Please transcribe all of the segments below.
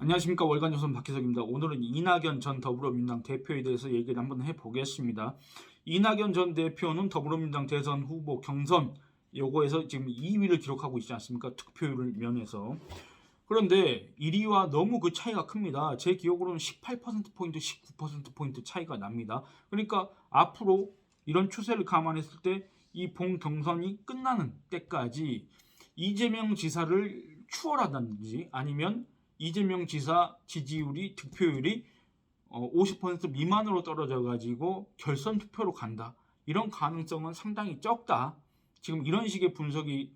안녕하십니까. 월간조선 박희석입니다. 오늘은 이낙연 전 더불어민주당 대표에 대해서 얘기를 한번 해보겠습니다. 이낙연 전 대표는 더불어민주당 대선 후보 경선 요거에서 지금 2위를 기록하고 있지 않습니까? 득표율 면에서. 그런데 1위와 너무 그 차이가 큽니다. 제 기억으로는 18%포인트, 19%포인트 차이가 납니다. 그러니까 앞으로 이런 추세를 감안했을 때 이 본 경선이 끝나는 때까지 이재명 지사를 추월하든지 아니면 이재명 지사 지지율이 득표율이 50% 미만으로 떨어져 가지고 결선 투표로 간다. 이런 가능성은 상당히 적다. 지금 이런 식의 분석이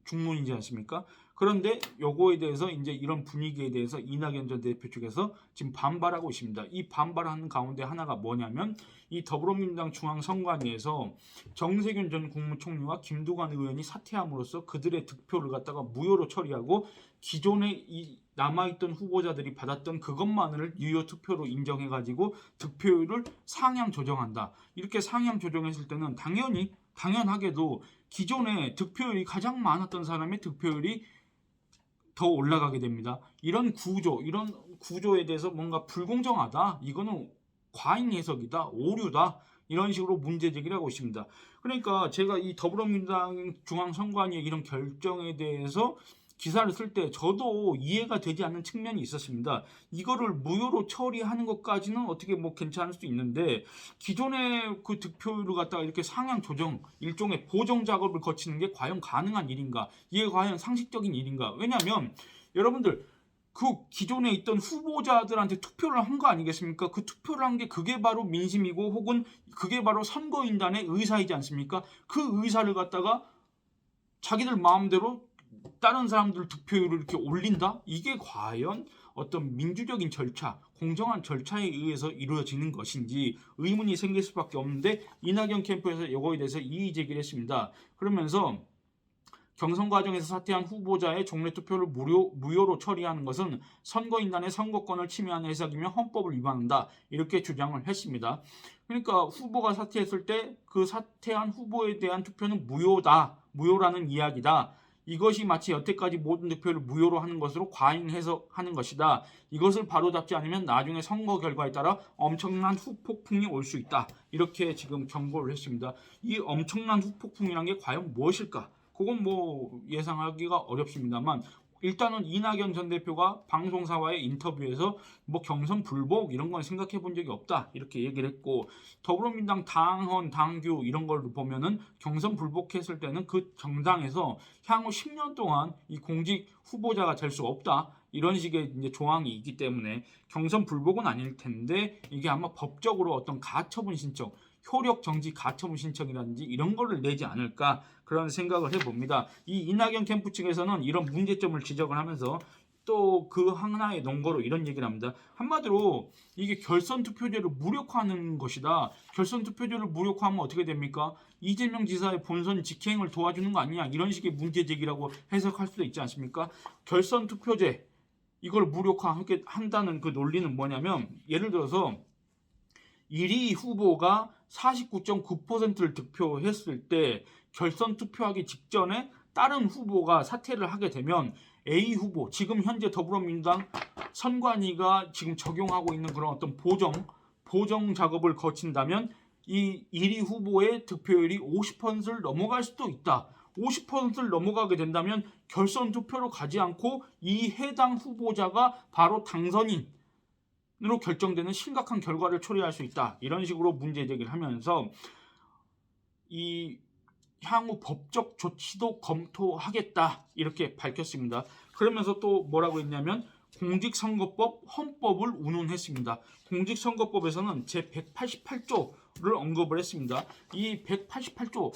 중론이지 않습니까? 그런데 요거에 대해서 이제 이런 분위기에 대해서 이낙연 전 대표 측에서 지금 반발하고 있습니다. 이 반발하는 가운데 하나가 뭐냐면 이 더불어민주당 중앙선관위에서 정세균 전 국무총리와 김두관 의원이 사퇴함으로써 그들의 득표를 갖다가 무효로 처리하고 기존에 이 남아있던 후보자들이 받았던 그것만을 유효 투표로 인정해가지고 득표율을 상향 조정한다. 이렇게 상향 조정했을 때는 당연하게도 기존에 득표율이 가장 많았던 사람의 득표율이 더 올라가게 됩니다. 이런 구조에 대해서 뭔가 불공정하다. 이거는 과잉 해석이다. 오류다. 이런 식으로 문제 제기를 하고 있습니다. 그러니까 제가 이 더불어민주당 중앙선관위의 이런 결정에 대해서 기사를 쓸 때 저도 이해가 되지 않는 측면이 있었습니다. 이거를 무효로 처리하는 것까지는 어떻게 뭐 괜찮을 수 있는데 기존의 그 득표율을 갖다가 이렇게 상향 조정, 일종의 보정 작업을 거치는 게 과연 가능한 일인가? 이게 과연 상식적인 일인가? 왜냐하면 여러분들 그 기존에 있던 후보자들한테 투표를 한 거 아니겠습니까? 그 투표를 한 게 그게 바로 민심이고 혹은 그게 바로 선거인단의 의사이지 않습니까? 그 의사를 갖다가 자기들 마음대로 다른 사람들 득표율을 이렇게 올린다? 이게 과연 어떤 민주적인 절차, 공정한 절차에 의해서 이루어지는 것인지 의문이 생길 수밖에 없는데 이낙연 캠프에서 이거에 대해서 이의 제기를 했습니다. 그러면서 경선 과정에서 사퇴한 후보자의 종래 투표를 무효로 처리하는 것은 선거인단의 선거권을 침해하는 해석이며 헌법을 위반한다. 이렇게 주장을 했습니다. 그러니까 후보가 사퇴했을 때 그 사퇴한 후보에 대한 투표는 무효라는 이야기다. 이것이 마치 여태까지 모든 득표를 무효로 하는 것으로 과잉 해석하는 것이다. 이것을 바로잡지 않으면 나중에 선거 결과에 따라 엄청난 후폭풍이 올 수 있다. 이렇게 지금 경고를 했습니다. 이 엄청난 후폭풍이란 게 과연 무엇일까? 그건 뭐 예상하기가 어렵습니다만 일단은 이낙연 전 대표가 방송사와의 인터뷰에서 뭐 경선 불복 이런 건 생각해 본 적이 없다 이렇게 얘기를 했고 더불어민주당 당헌, 당규 이런 걸 보면은 경선 불복했을 때는 그 정당에서 향후 10년 동안 이 공직 후보자가 될 수 없다 이런 식의 이제 조항이 있기 때문에 경선 불복은 아닐 텐데 이게 아마 법적으로 어떤 가처분 신청 효력 정지 가처분 신청이라든지 이런 거를 내지 않을까 그런 생각을 해봅니다. 이 이낙연 캠프 측에서는 이런 문제점을 지적을 하면서 또 그 하나의 논거로 이런 얘기를 합니다. 한마디로 이게 결선 투표제를 무력화하는 것이다. 결선 투표제를 무력화하면 어떻게 됩니까? 이재명 지사의 본선 직행을 도와주는 거 아니냐 이런 식의 문제 제기라고 해석할 수도 있지 않습니까? 결선 투표제 이걸 무력화한다는 그 논리는 뭐냐면 예를 들어서 1위 후보가 49.9%를 득표했을 때 결선 투표하기 직전에 다른 후보가 사퇴를 하게 되면 A 후보, 지금 현재 더불어민주당 선관위가 지금 적용하고 있는 그런 어떤 보정 작업을 거친다면 이 1위 후보의 득표율이 50%를 넘어갈 수도 있다. 50%를 넘어가게 된다면 결선 투표로 가지 않고 이 해당 후보자가 바로 당선인 으로 결정되는 심각한 결과를 초래할 수 있다. 이런 식으로 문제 제기를 하면서 이 향후 법적 조치도 검토하겠다. 이렇게 밝혔습니다. 그러면서 또 뭐라고 했냐면 공직선거법 헌법을 운운했습니다. 공직선거법에서는 제188조를 언급을 했습니다. 이 188조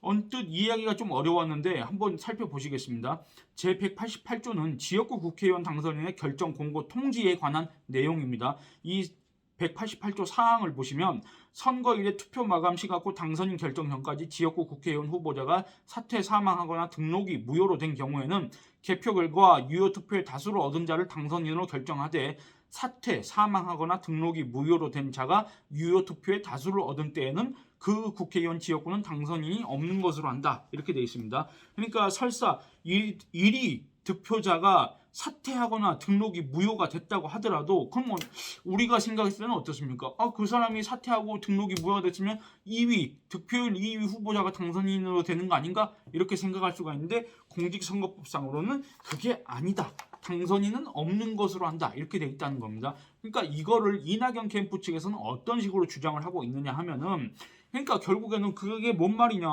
언뜻 이해하기가 좀 어려웠는데 한번 살펴보시겠습니다. 제188조는 지역구 국회의원 당선인의 결정 공고 통지에 관한 내용입니다. 이 188조 사항을 보시면 선거일에 투표 마감 시각 후 당선인 결정 전까지 지역구 국회의원 후보자가 사퇴 사망하거나 등록이 무효로 된 경우에는 개표 결과 유효 투표의 다수를 얻은 자를 당선인으로 결정하되 사퇴 사망하거나 등록이 무효로 된 자가 유효 투표의 다수를 얻은 때에는 그 국회의원 지역구는 당선인이 없는 것으로 한다. 이렇게 되어 있습니다. 그러니까 설사 일이 득표자가 사퇴하거나 등록이 무효가 됐다고 하더라도 그럼 뭐 우리가 생각했을 때는 어떻습니까? 그 사람이 사퇴하고 등록이 무효가 됐으면 2위 득표율 2위 후보자가 당선인으로 되는 거 아닌가? 이렇게 생각할 수가 있는데 공직선거법상으로는 그게 아니다. 당선인은 없는 것으로 한다. 이렇게 돼 있다는 겁니다. 그러니까 이거를 이낙연 캠프 측에서는 어떤 식으로 주장을 하고 있느냐 하면은 그러니까 결국에는 그게 뭔 말이냐?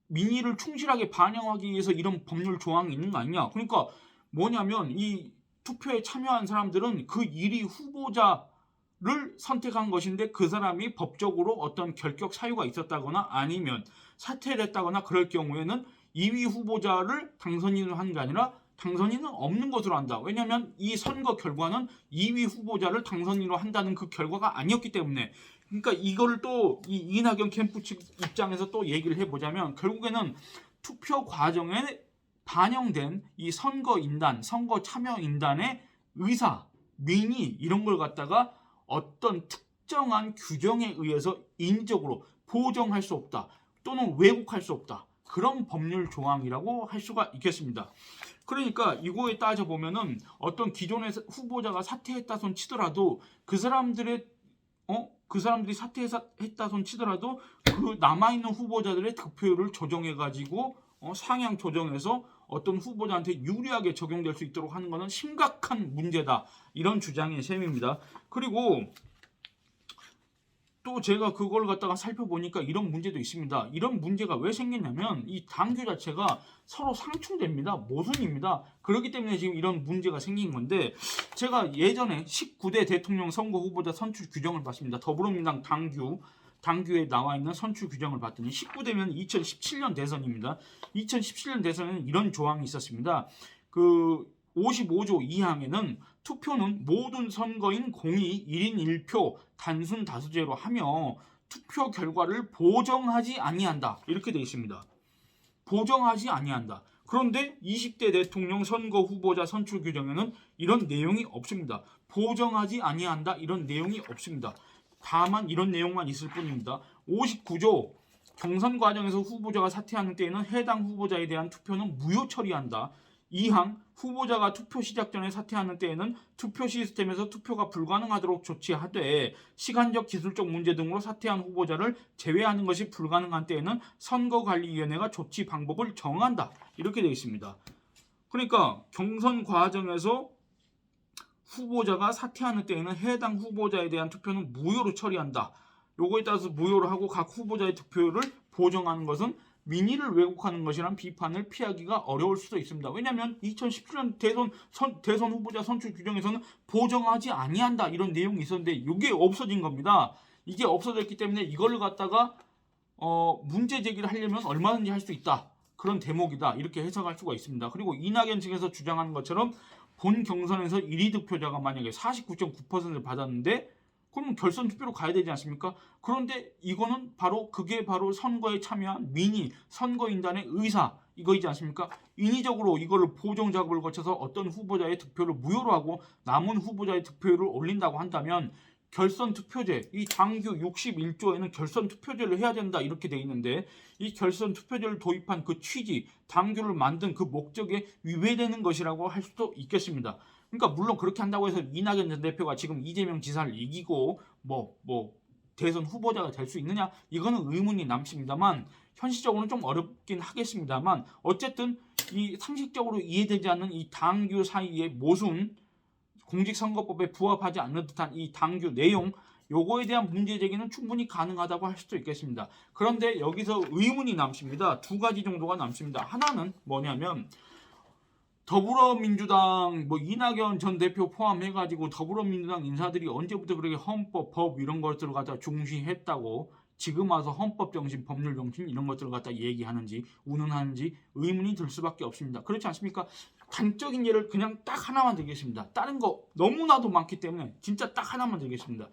민의를 충실하게 반영하기 위해서 이런 법률 조항이 있는 거 아니냐? 그러니까 뭐냐면 이 투표에 참여한 사람들은 그 1위 후보자를 선택한 것인데 그 사람이 법적으로 어떤 결격 사유가 있었다거나 아니면 사퇴를 했다거나 그럴 경우에는 2위 후보자를 당선인으로 하는 게 아니라 당선인은 없는 것으로 한다. 왜냐하면 이 선거 결과는 2위 후보자를 당선인으로 한다는 그 결과가 아니었기 때문에. 그러니까 이걸 또 이 이낙연 캠프 측 입장에서 또 얘기를 해보자면 결국에는 투표 과정에 반영된 이 선거인단, 선거 참여인단의 의사, 민의 이런 걸 갖다가 어떤 특정한 규정에 의해서 인위적으로 보정할 수 없다. 또는 왜곡할 수 없다. 그런 법률 조항이라고 할 수가 있겠습니다. 그러니까 이거에 따져보면은 어떤 기존의 후보자가 사퇴했다 손 치더라도 그 사람들이 사퇴했다 손 치더라도 그 남아있는 후보자들의 득표율을 조정해가지고 상향 조정해서 어떤 후보자한테 유리하게 적용될 수 있도록 하는 것은 심각한 문제다. 이런 주장의 셈입니다. 그리고 또 제가 그걸 갖다가 살펴보니까 이런 문제도 있습니다. 이런 문제가 왜 생겼냐면 이 당규 자체가 서로 상충됩니다. 모순입니다. 그렇기 때문에 지금 이런 문제가 생긴 건데 제가 예전에 19대 대통령 선거 후보자 선출 규정을 봤습니다. 더불어민주당 당규에 나와 있는 선출 규정을 봤더니 19대면 2017년 대선입니다. 2017년 대선에는 이런 조항이 있었습니다. 그 55조 2항에는 투표는 모든 선거인 공의 1인 1표 단순 다수제로 하며 투표 결과를 보정하지 아니한다. 이렇게 되어 있습니다. 보정하지 아니한다. 그런데 20대 대통령 선거 후보자 선출 규정에는 이런 내용이 없습니다. 보정하지 아니한다. 이런 내용이 없습니다. 다만 이런 내용만 있을 뿐입니다. 59조 경선 과정에서 후보자가 사퇴하는 때에는 해당 후보자에 대한 투표는 무효 처리한다. 2항 후보자가 투표 시작 전에 사퇴하는 때에는 투표 시스템에서 투표가 불가능하도록 조치하되 시간적 기술적 문제 등으로 사퇴한 후보자를 제외하는 것이 불가능한 때에는 선거관리위원회가 조치 방법을 정한다. 이렇게 되어 있습니다. 그러니까 경선 과정에서 후보자가 사퇴하는 때에는 해당 후보자에 대한 투표는 무효로 처리한다. 요거에 따라서 무효로 하고 각 후보자의 득표율을 보정하는 것은 민의를 왜곡하는 것이란 비판을 피하기가 어려울 수도 있습니다. 왜냐하면 2017년 대선 후보자 선출 규정에서는 보정하지 아니한다 이런 내용이 있었는데 이게 없어진 겁니다. 이게 없어졌기 때문에 이걸 갖다가 문제 제기를 하려면 얼마든지 할 수 있다. 그런 대목이다. 이렇게 해석할 수가 있습니다. 그리고 이낙연 측에서 주장하는 것처럼 본 경선에서 1위 득표자가 만약에 49.9%를 받았는데 그럼 결선 투표로 가야 되지 않습니까? 그런데 이거는 그게 바로 선거에 참여한 민의, 선거인단의 의사 이거이지 않습니까? 인위적으로 이거를 보정 작업을 거쳐서 어떤 후보자의 득표를 무효로 하고 남은 후보자의 득표율을 올린다고 한다면 결선 투표제, 이 당규 61조에는 결선 투표제를 해야 된다 이렇게 돼 있는데 이 결선 투표제를 도입한 그 취지, 당규를 만든 그 목적에 위배되는 것이라고 할 수도 있겠습니다. 그러니까 물론 그렇게 한다고 해서 이낙연 전 대표가 지금 이재명 지사를 이기고 대선 후보자가 될 수 있느냐? 이거는 의문이 남습니다만 현실적으로는 좀 어렵긴 하겠습니다만 어쨌든 이 상식적으로 이해되지 않는 이 당규 사이의 모순, 공직선거법에 부합하지 않는 듯한 이 당규 내용 요거에 대한 문제 제기는 충분히 가능하다고 할 수도 있겠습니다. 그런데 여기서 의문이 남습니다. 두 가지 정도가 남습니다. 하나는 뭐냐면 더불어민주당 이낙연 전 대표 포함해가지고 더불어민주당 인사들이 언제부터 그렇게 헌법, 법 이런 것들을 갖다 중시했다고 지금 와서 헌법 정신, 법률 정신 이런 것들을 갖다 얘기하는지 운운하는지 의문이 들 수밖에 없습니다. 그렇지 않습니까? 단적인 예를 그냥 딱 하나만 들겠습니다. 다른 거 너무나도 많기 때문에 진짜 딱 하나만 들겠습니다.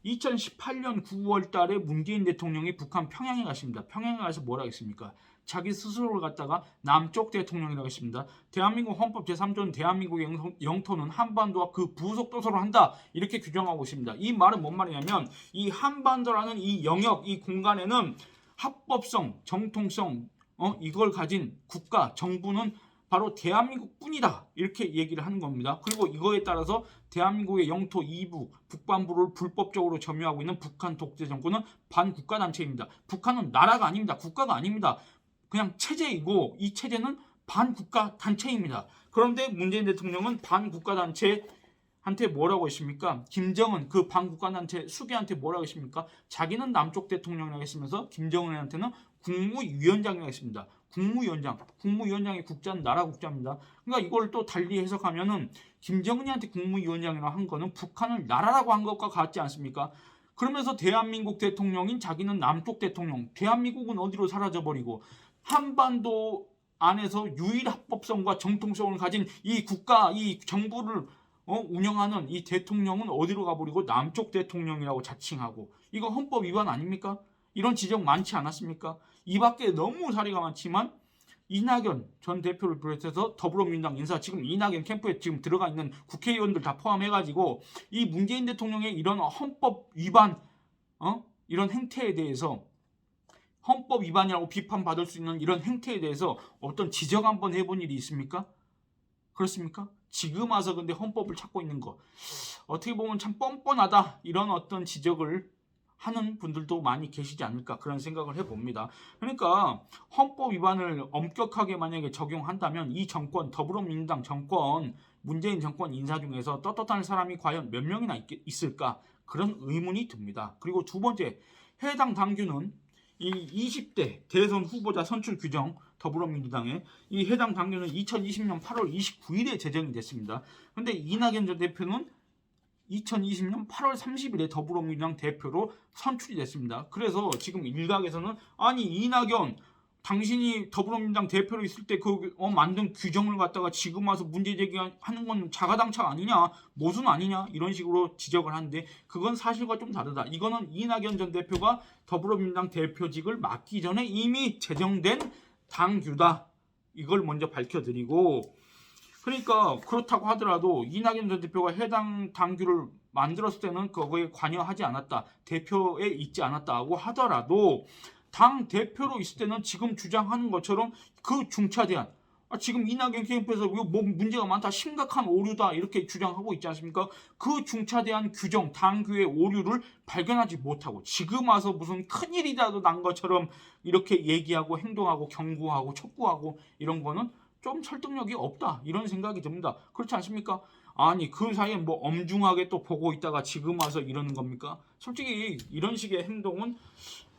2018년 9월 달에 문재인 대통령이 북한 평양에 갔습니다. 평양에 가서 뭐라 했습니까? 자기 스스로를 갖다가 남쪽 대통령이라고 했습니다. 대한민국 헌법 제3조는 대한민국 영토는 한반도와 그 부속 도서로 한다. 이렇게 규정하고 있습니다. 이 말은 뭔 말이냐면 이 한반도라는 이 영역, 이 공간에는 합법성, 정통성, 이걸 가진 국가, 정부는 바로 대한민국뿐이다. 이렇게 얘기를 하는 겁니다. 그리고 이거에 따라서 대한민국의 영토 이부, 북반부를 불법적으로 점유하고 있는 북한 독재 정권은 반국가 단체입니다. 북한은 나라가 아닙니다. 국가가 아닙니다. 그냥 체제이고 이 체제는 반국가 단체입니다. 그런데 문재인 대통령은 반국가 단체한테 뭐라고 했습니까? 김정은 그 반국가 단체 수계한테 뭐라고 했습니까? 자기는 남쪽 대통령이라고 했으면서 김정은한테는 국무위원장이라고 했습니다. 국무위원장의 국자는 나라 국자입니다. 그러니까 이걸 또 달리 해석하면은 김정은이한테 국무위원장이라고 한 거는 북한을 나라라고 한 것과 같지 않습니까? 그러면서 대한민국 대통령인 자기는 남쪽 대통령, 대한민국은 어디로 사라져버리고 한반도 안에서 유일 합법성과 정통성을 가진 이 국가, 이 정부를 운영하는 이 대통령은 어디로 가버리고 남쪽 대통령이라고 자칭하고 이거 헌법 위반 아닙니까? 이런 지적 많지 않았습니까? 이 밖에 너무 사례가 많지만 이낙연 전 대표를 비롯해서 더불어민주당 인사 지금 이낙연 캠프에 지금 들어가 있는 국회의원들 다 포함해가지고 이 문재인 대통령의 이런 헌법 위반 이런 행태에 대해서 헌법 위반이라고 비판받을 수 있는 이런 행태에 대해서 어떤 지적 한번 해본 일이 있습니까? 그렇습니까? 지금 와서 근데 헌법을 찾고 있는 거 어떻게 보면 참 뻔뻔하다 이런 어떤 지적을 하는 분들도 많이 계시지 않을까 그런 생각을 해봅니다. 그러니까 헌법 위반을 엄격하게 만약에 적용한다면 이 정권 더불어민주당 정권 문재인 정권 인사 중에서 떳떳한 사람이 과연 몇 명이나 있을까 그런 의문이 듭니다. 그리고 두 번째 해당 당규는 이 20대 대선 후보자 선출 규정 더불어민주당의 이 해당 당규는 2020년 8월 29일에 제정이 됐습니다. 그런데 이낙연 전 대표는 2020년 8월 30일에 더불어민주당 대표로 선출이 됐습니다. 그래서 지금 일각에서는 아니 이낙연 당신이 더불어민주당 대표로 있을 때 그 만든 규정을 갖다가 지금 와서 문제 제기하는 건 자가당착 아니냐 모순 아니냐 이런 식으로 지적을 하는데 그건 사실과 좀 다르다. 이거는 이낙연 전 대표가 더불어민주당 대표직을 맡기 전에 이미 제정된 당규다. 이걸 먼저 밝혀드리고 그러니까 그렇다고 하더라도 이낙연 전 대표가 해당 당규를 만들었을 때는 거기에 관여하지 않았다. 대표에 있지 않았다고 하더라도 당 대표로 있을 때는 지금 주장하는 것처럼 그 중차대한 지금 이낙연 캠프에서 뭐 문제가 많다 심각한 오류다 이렇게 주장하고 있지 않습니까? 그 중차대한 규정 당규의 오류를 발견하지 못하고 지금 와서 무슨 큰일이라도 난 것처럼 이렇게 얘기하고 행동하고 경고하고 촉구하고 이런 거는 좀 설득력이 없다 이런 생각이 듭니다. 그렇지 않습니까? 아니 그 사이에 뭐 엄중하게 또 보고 있다가 지금 와서 이러는 겁니까? 솔직히 이런 식의 행동은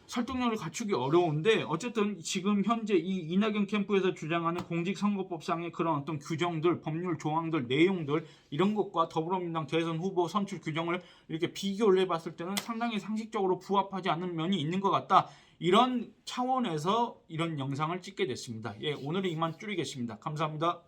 설득력을 갖추기 어려운데 어쨌든 지금 현재 이 이낙연 캠프에서 주장하는 공직선거법상의 그런 어떤 규정들, 법률 조항들, 내용들 이런 것과 더불어민주당 대선 후보 선출 규정을 이렇게 비교를 해봤을 때는 상당히 상식적으로 부합하지 않는 면이 있는 것 같다. 이런 차원에서 이런 영상을 찍게 됐습니다. 예, 오늘은 이만 줄이겠습니다. 감사합니다.